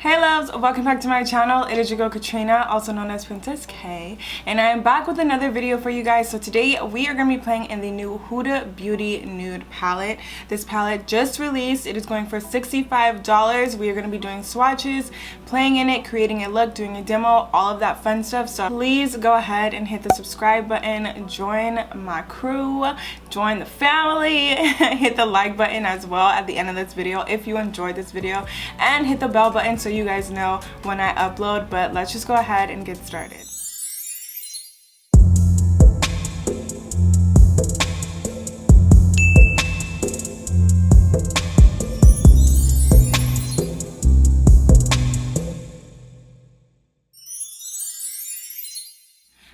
Hey loves, welcome back to my channel. It is your girl Katrina, also known as Princess K, and I'm back with another video for you guys. So today we are going to be playing in the new Huda Beauty Nude palette. This palette just released. It is going for $65. We are going to be doing swatches, playing in it, creating a look, doing a demo, all of that fun stuff. So please go ahead and hit the subscribe button, join my crew, join the family, hit the like button as well at the end of this video if you enjoyed this video, and hit the bell button so you guys know when I upload. But let's just go ahead and get started.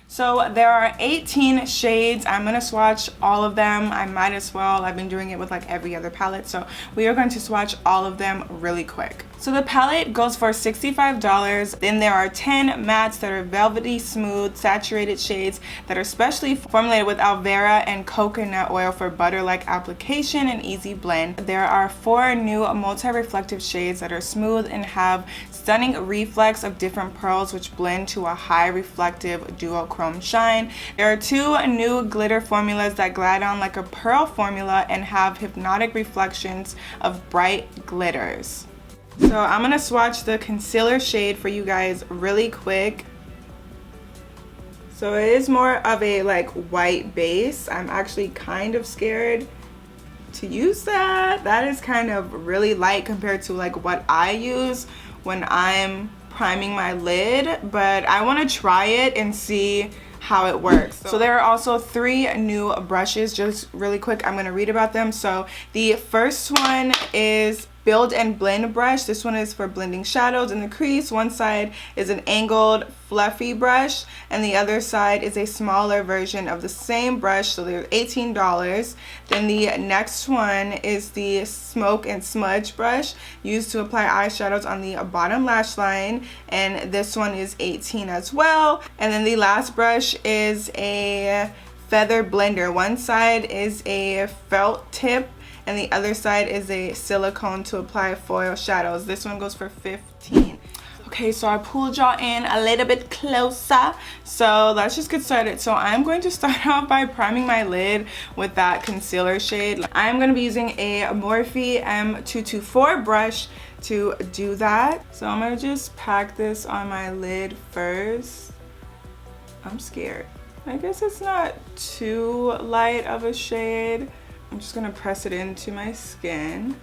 So there are 18 shades. I'm going to swatch all of them. I might as well. I've been doing it with like every other palette. So we are going to swatch all of them really quick. So the palette goes for $65. Then there are 10 mattes that are velvety, smooth, saturated shades that are specially formulated with aloe vera and coconut oil for butter-like application and easy blend. There are 4 new multi-reflective shades that are smooth and have stunning reflex of different pearls which blend to a high reflective duochrome shine. There are 2 new glitter formulas that glide on like a pearl formula and have hypnotic reflections of bright glitters. So I'm gonna swatch the concealer shade for you guys really quick. So it is more of a like white base. I'm actually kind of scared to use that. That is kind of really light compared to like what I use when I'm priming my lid, but I want to try it and see how it works. So there are also 3 new brushes. Just really quick, I'm going to read about them. So the first one is Build and Blend brush. This one is for blending shadows in the crease. One side is an angled fluffy brush and the other side is a smaller version of the same brush, so they're $18. Then the next one is the Smoke and Smudge brush used to apply eyeshadows on the bottom lash line, and this one is $18 as well. And then the last brush is a feather blender. One side is a felt tip and the other side is a silicone to apply foil shadows. This one goes for $15. Okay, so I pulled y'all in a little bit closer, so let's just get started. So I'm going to start off by priming my lid with that concealer shade. I'm going to be using a Morphe M224 brush to do that. So I'm going to just pack this on my lid first. I'm scared. I guess it's not too light of a shade. I'm just gonna press it into my skin.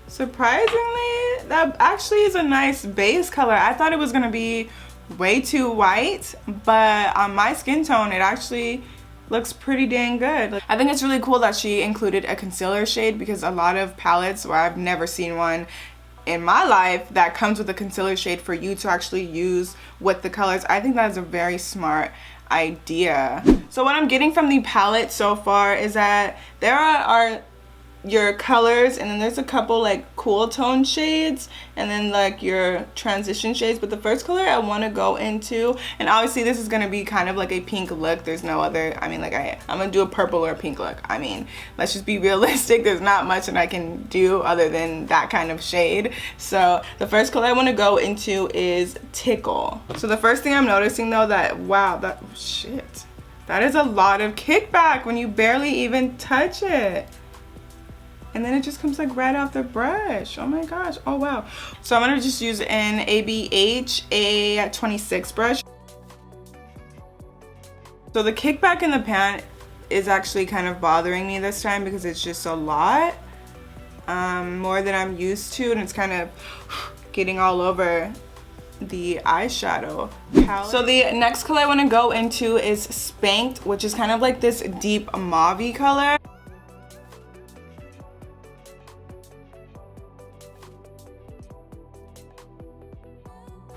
Surprisingly, that actually is a nice base color. I thought it was gonna be way too white, but on my skin tone, it actually looks pretty dang good. I think it's really cool that she included a concealer shade, because a lot of palettes where I've never seen one in my life that comes with a concealer shade for you to actually use with the colors. I think that is a very smart idea. So what I'm getting from the palette so far is that there are your colors, and then there's a couple like cool tone shades, and then like your transition shades. But the first color I want to go into, and obviously this is going to be kind of like a pink look. There's no other, I mean, like I'm gonna do a purple or a pink look. I mean, let's just be realistic. There's not much that I can do other than that kind of shade. So the first color I want to go into is Tickle. So the first thing I'm noticing though, that wow, that shit, that is a lot of kickback when you barely even touch it. And then it just comes like right off the brush. Oh my gosh. Oh wow. So I'm gonna just use an ABH A26 brush. So the kickback in the pan is actually kind of bothering me this time because it's just a lot. More than I'm used to, and it's kind of getting all over the eyeshadow palette. So the next color I want to go into is Spanked, which is kind of like this deep mauve color.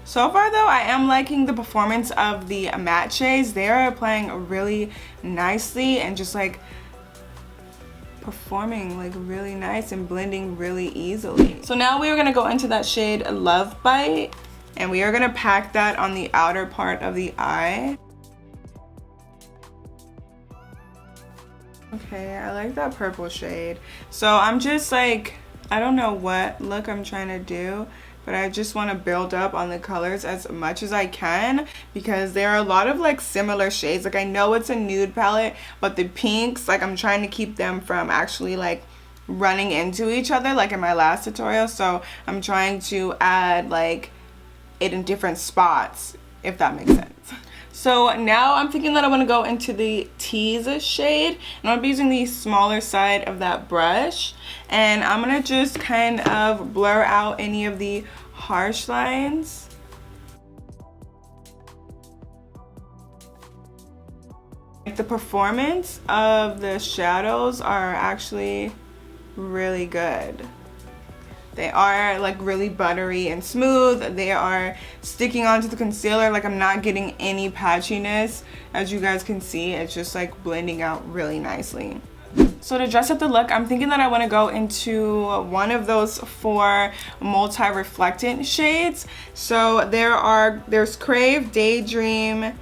So far though, I am liking the performance of the matte shades. They are playing really nicely and just like performing like really nice and blending really easily. So now we are gonna go into that shade Love Bite, and we are gonna pack that on the outer part of the eye. Okay, I like that purple shade. So I'm just like I don't know what look I'm trying to do, but I just want to build up on the colors as much as I can because there are a lot of like similar shades. Like I know it's a nude palette, but the pinks, like I'm trying to keep them from actually like running into each other like in my last tutorial. So I'm trying to add like it in different spots, if that makes sense. So now I'm thinking that I want to go into the Tease shade, and I'll be using the smaller side of that brush, and I'm gonna just kind of blur out any of the harsh lines. The performance of the shadows are actually really good. They are like really buttery and smooth. They are sticking onto the concealer. Like I'm not getting any patchiness. As you guys can see, it's just like blending out really nicely. So to dress up the look, I'm thinking that I want to go into one of those 4 multi-reflectant shades. So there's Crave, Daydream,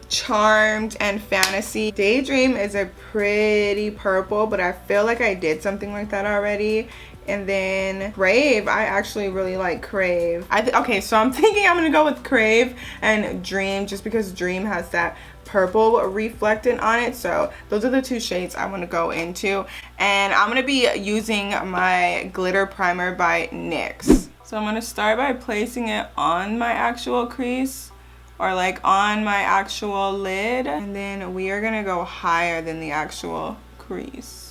Charmed, and Fantasy. Daydream is a pretty purple, but I feel like I did something like that already. And then Crave, I actually really like Crave. Okay, so I'm thinking I'm gonna go with Crave and Dream, just because Dream has that purple reflectant on it. So those are the 2 shades I want to go into, and I'm gonna be using my glitter primer by NYX. So I'm gonna start by placing it on my actual crease, or like on my actual lid, and then we are gonna go higher than the actual crease.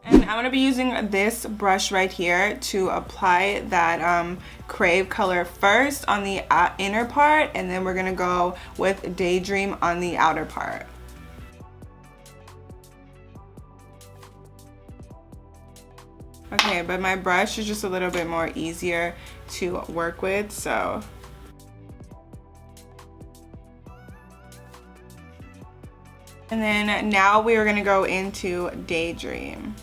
And I'm going to be using this brush right here to apply that Crave color first on the inner part, and then we're going to go with Daydream on the outer part. Okay, but my brush is just a little bit more easier to work with, so. And then now we are going to go into Daydream.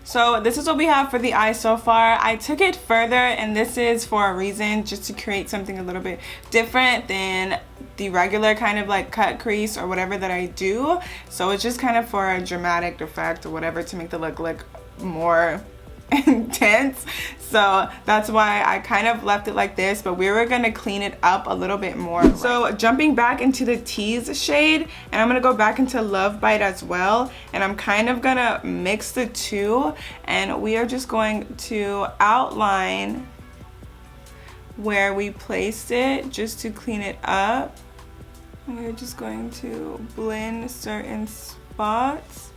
So this is what we have for the eye so far. I took it further, and this is for a reason, just to create something a little bit different than the regular kind of like cut crease or whatever that I do. So it's just kind of for a dramatic effect or whatever, to make the look more intense. So that's why I kind of left it like this, but we were gonna clean it up a little bit more. So jumping back into the Tease shade, and I'm gonna go back into Love Bite as well, and I'm kind of gonna mix the 2, and we are just going to outline where we placed it just to clean it up. We're just going to blend certain spots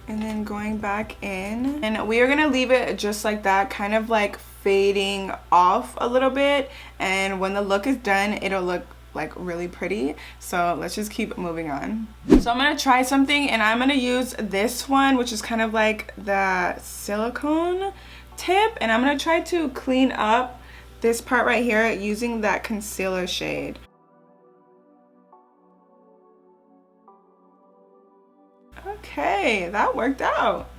and then going back in, and we are gonna leave it just like that, kind of like fading off a little bit, and when the look is done, it'll look like really pretty. So let's just keep moving on. So I'm gonna try something, and I'm gonna use this one, which is kind of like the silicone tip, and I'm gonna try to clean up this part right here using that concealer shade. Okay, that worked out.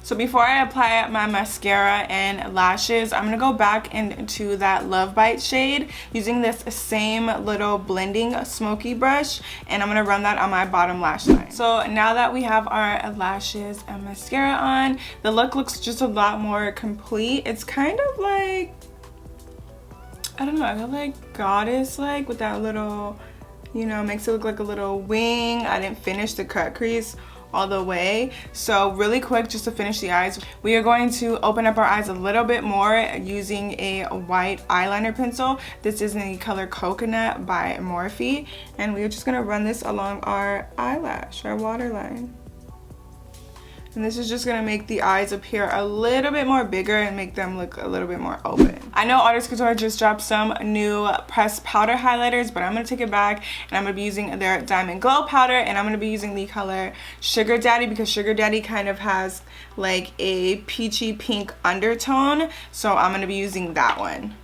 So before I apply my mascara and lashes, I'm gonna go back into that Love Bite shade using this same little blending smoky brush, and I'm gonna run that on my bottom lash line. So now that we have our lashes and mascara on, the look looks just a lot more complete. It's kind of like, I don't know, I feel like goddess-like with that little, you know, makes it look like a little wing. I didn't finish the cut crease all the way. So really quick, just to finish the eyes, we are going to open up our eyes a little bit more using a white eyeliner pencil. This is in the color Coconut by Morphe, and we're just gonna run this along our eyelash, our waterline. And this is just gonna make the eyes appear a little bit more bigger and make them look a little bit more open. I know Artist Couture just dropped some new pressed powder highlighters, but I'm gonna take it back, and I'm gonna be using their Diamond Glow powder, and I'm gonna be using the color Sugar Daddy, because Sugar Daddy kind of has like a peachy pink undertone. So I'm gonna be using that one.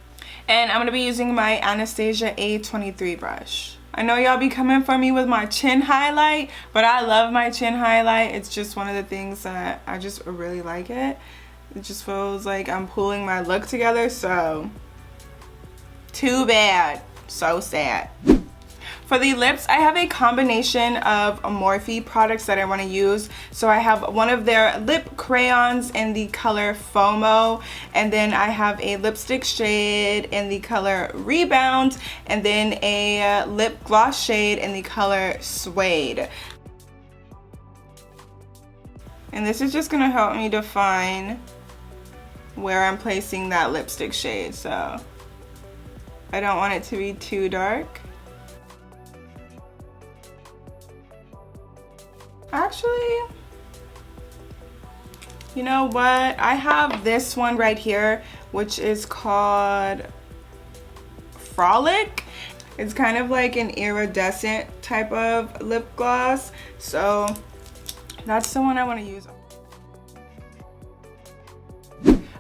And I'm gonna be using my Anastasia A23 brush. I know y'all be coming for me with my chin highlight, but I love my chin highlight. It's just one of the things that I just really like it. It just feels like I'm pulling my look together, so too bad. So sad. For the lips, I have a combination of Morphe products that I want to use. So I have one of their lip crayons in the color FOMO, and then I have a lipstick shade in the color Rebound, and then a lip gloss shade in the color Suede. And this is just going to help me define where I'm placing that lipstick shade. So I don't want it to be too dark. Actually, you know what? I have this one right here, which is called Frolic. It's kind of like an iridescent type of lip gloss. So that's the one I want to use.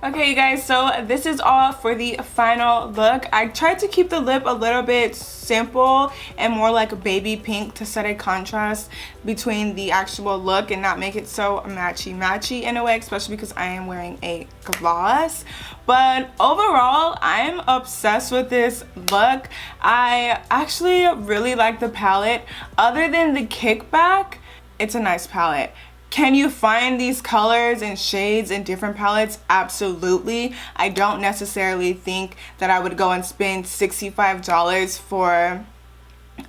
Okay, you guys, so this is all for the final look. I tried to keep the lip a little bit simple and more like baby pink to set a contrast between the actual look and not make it so matchy in a way, especially because I am wearing a gloss. But overall, I'm obsessed with this look. I actually really like the palette. Other than the kickback, it's a nice palette. Can you find these colors and shades in different palettes? Absolutely. I don't necessarily think that I would go and spend $65 for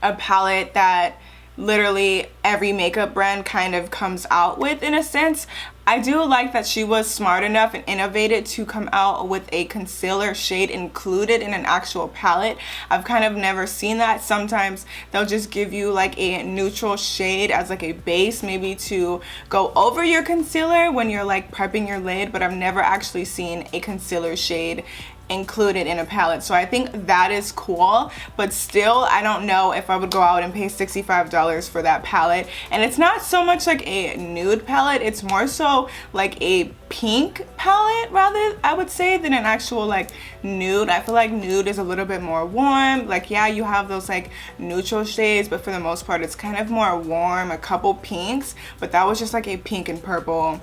a palette that literally every makeup brand kind of comes out with, in a sense. I do like that she was smart enough and innovated to come out with a concealer shade included in an actual palette. I've kind of never seen that. Sometimes they'll just give you like a neutral shade as like a base, maybe to go over your concealer when you're like prepping your lid, but I've never actually seen a concealer shade included in a palette. So I think that is cool, but still I don't know if I would go out and pay $65 for that palette. And it's not so much like a nude palette, it's more so like a pink palette rather, I would say, than an actual like nude. I feel like nude is a little bit more warm. Like, yeah, you have those like neutral shades, but for the most part it's kind of more warm, a couple pinks, but that was just like a pink and purple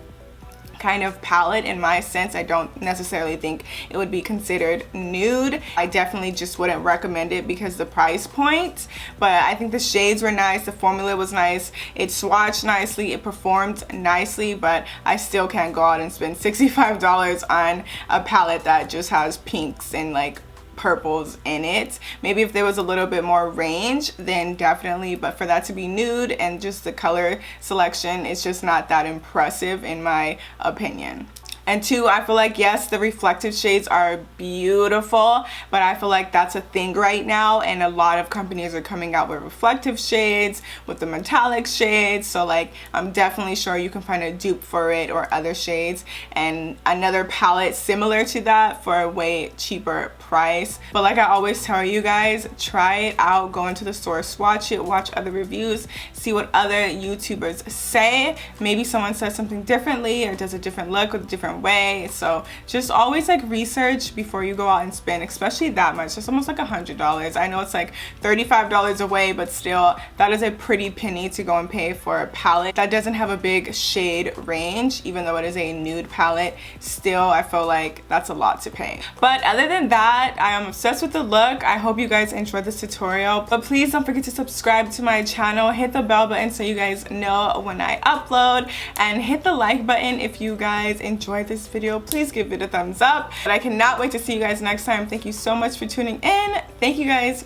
kind of palette in my sense. I don't necessarily think it would be considered nude. I definitely just wouldn't recommend it because the price point, but I think the shades were nice, the formula was nice, it swatched nicely, it performed nicely, but I still can't go out and spend $65 on a palette that just has pinks and like purples in it. Maybe if there was a little bit more range, then definitely, but for that to be nude and just the color selection, it's just not that impressive in my opinion. And two, I feel like, yes, the reflective shades are beautiful, but I feel like that's a thing right now, and a lot of companies are coming out with reflective shades, with the metallic shades, so like I'm definitely sure you can find a dupe for it or other shades and another palette similar to that for a way cheaper price. But like I always tell you guys, try it out, go into the store, swatch it, watch other reviews, see what other YouTubers say. Maybe someone says something differently or does a different look with a different way. So just always like research before you go out and spend, especially that much. It's almost like $100. I know it's like $35 away, but still that is a pretty penny to go and pay for a palette that doesn't have a big shade range. Even though it is a nude palette, still I feel like that's a lot to pay. But other than that, I am obsessed with the look. I hope you guys enjoyed this tutorial, but please don't forget to subscribe to my channel, hit the bell button so you guys know when I upload, and hit the like button if you guys enjoyed this video. Please give it a thumbs up. But I cannot wait to see you guys next time. Thank you so much for tuning in. Thank you guys.